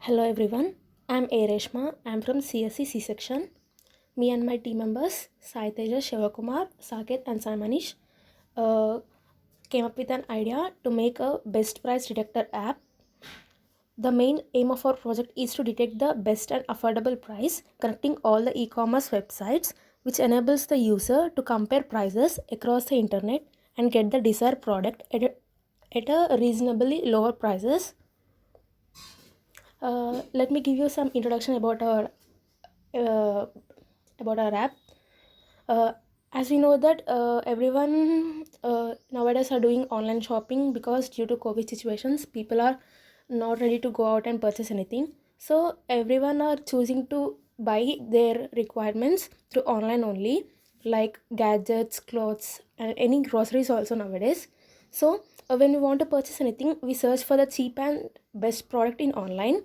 Hello everyone, I'm A. Reshma. I'm from CSC C section. Me and my team members, Sai Teja, Shivakumar, Saket, and Sai Manish, uh, came up with an idea to make a best price detector app. The main aim of our project is to detect the best and affordable price, connecting all the e-commerce websites, which enables the user to compare prices across the internet and get the desired product at a reasonably lower prices. Let me give you some introduction uh, about our app. Uh, as we know that everyone nowadays are doing online shopping because due to COVID situations, people are not ready to go out and purchase anything. So everyone are choosing to buy their requirements through online only, like gadgets, clothes, and any groceries also nowadays. So when we want to purchase anything, we search for the cheap and best product in online.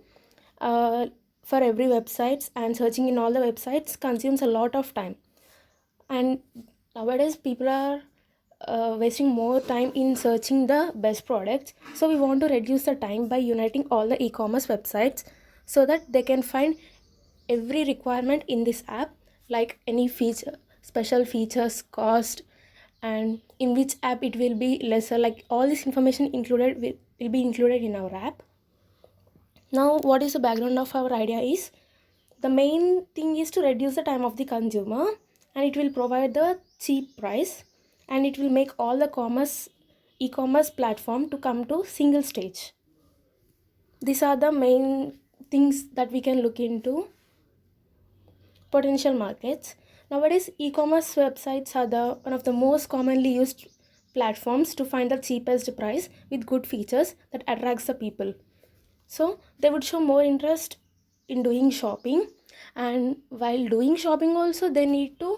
uh, for every websites, and searching in all the websites consumes a lot of time, and nowadays people are wasting more time in searching the best products. So we want to reduce the time by uniting all the e-commerce websites so that they can find every requirement in this app, like any feature, special features, cost, and in which app it will be lesser, like all this information will be included in our app. Now, what is the background of our idea is, the main thing is to reduce the time of the consumer, and it will provide the cheap price, and it will make all the e-commerce platform to come to single stage. These are the main things that we can look into. Potential markets. Nowadays, e-commerce websites are the one of the most commonly used platforms to find the cheapest price with good features that attracts the people. So they would show more interest in doing shopping, and while doing shopping also they need to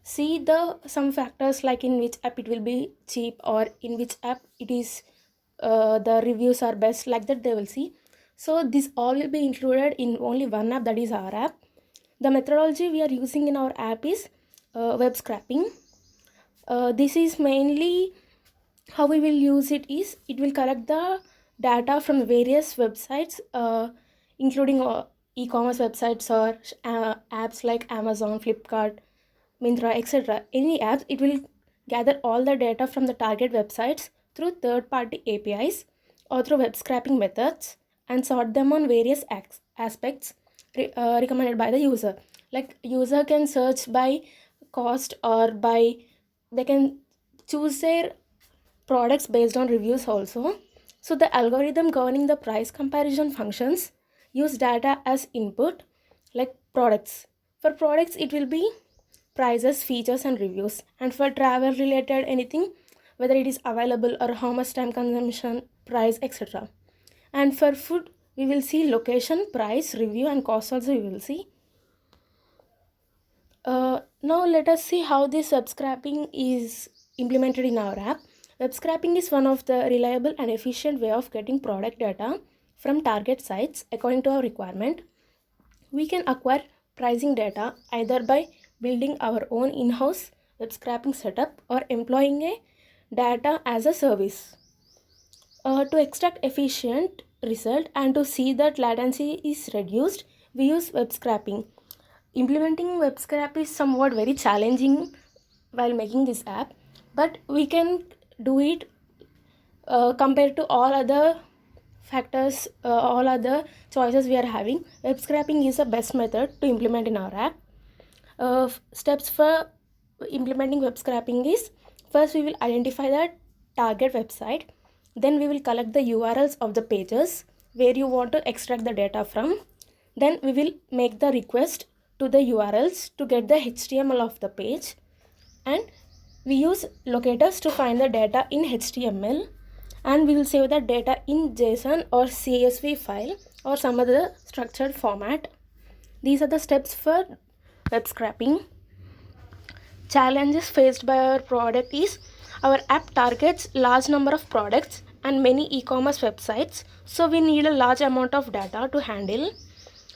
see the some factors, like in which app it will be cheap, or in which app it is the reviews are best, like that they will see. So this all will be included in only one app, that is our app. The methodology we are using in our app is web scraping. This is mainly how we will use it is, it will collect the data from various websites, including e-commerce websites or apps like Amazon, Flipkart, Myntra, etc. Any apps, it will gather all the data from the target websites through third-party APIs or through web scraping methods, and sort them on various aspects recommended by the user. Like user can search by cost, or by they can choose their products based on reviews also. So the algorithm governing the price comparison functions use data as input, like products. For products, it will be prices, features, and reviews. And for travel related anything, whether it is available or how much time consumption, price, etc. And for food, we will see location, price, review, and cost also we will see. Now let us see how this web scraping is implemented in our app. Web scraping is one of the reliable and efficient way of getting product data from target sites according to our requirement. We can acquire pricing data either by building our own in-house web scraping setup or employing a data as a service. To extract efficient result and to see that latency is reduced, we use web scraping. Implementing web scrap is somewhat very challenging while making this app, but we can do it compared to all other factors, all other choices we are having. Web scraping is the best method to implement in our app. Steps for implementing web scraping is, first we will identify the target website, then we will collect the URLs of the pages where you want to extract the data from, then we will make the request to the URLs to get the HTML of the page, and we use locators to find the data in HTML, and we will save the data in JSON or CSV file or some other structured format. These are the steps for web scraping. Challenges faced by our product is, our app targets large number of products and many e-commerce websites, so we need a large amount of data to handle,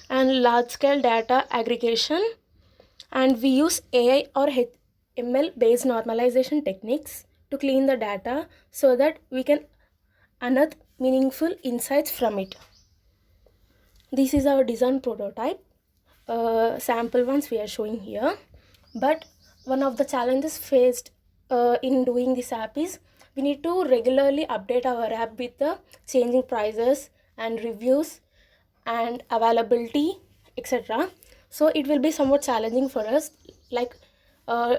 and large scale data aggregation, and we use AI or HTML based normalization techniques to clean the data so that we can unearth meaningful insights from it. This is our design prototype. Sample ones we are showing here. But one of the challenges faced in doing this app is we need to regularly update our app with the changing prices and reviews and availability, etc. So it will be somewhat challenging for us. Like uh,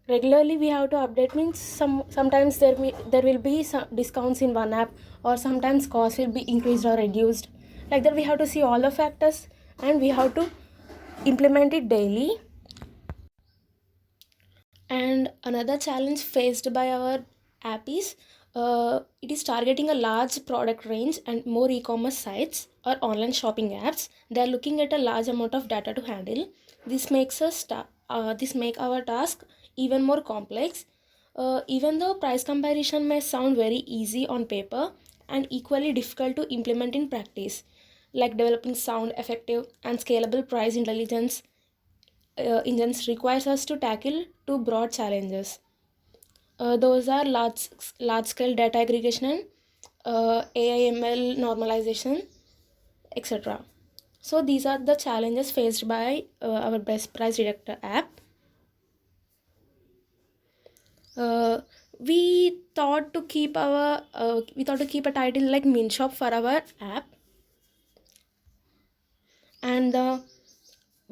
regularly we have to update means sometimes there will be some discounts in one app, or sometimes cost will be increased or reduced. Like that we have to see all the factors and we have to implement it daily. And another challenge faced by our app is it is targeting a large product range and more e-commerce sites or online shopping apps. They are looking at a large amount of data to handle. This make our task even more complex. Even though price comparison may sound very easy on paper and equally difficult to implement in practice, like developing sound effective and scalable price intelligence engines requires us to tackle two broad challenges. Those are large scale data aggregation and AI/ML normalization, etc. So these are the challenges faced by our best price detector app. Uh, we thought to keep a title like MinShop for our app. And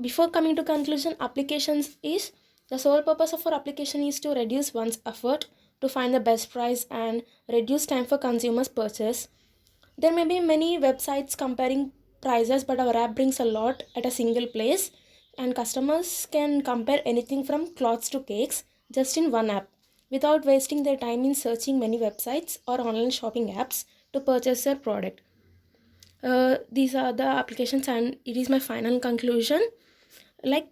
before coming to conclusion, applications is the sole purpose of our application is to reduce one's effort to find the best price and reduce time for consumers purchase. There may be many websites comparing prices, but our app brings a lot at a single place, and customers can compare anything from clothes to cakes just in one app without wasting their time in searching many websites or online shopping apps to purchase their product. These are the applications, and it is my final conclusion. Like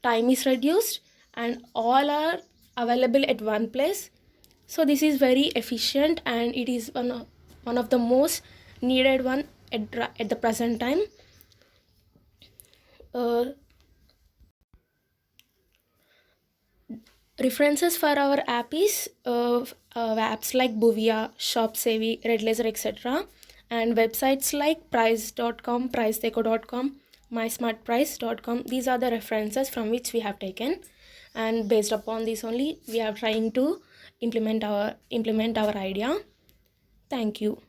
time is reduced and all are available at one place. So this is very efficient and it is one of the most needed one at the present time. uh, References for our app is apps like Buvia, ShopSavvy, Redlaser, etc. And websites like price.com, pricedeco.com, mysmartprice.com. These are the references from which we have taken, and based upon this only we are trying to implement our idea. Thank you.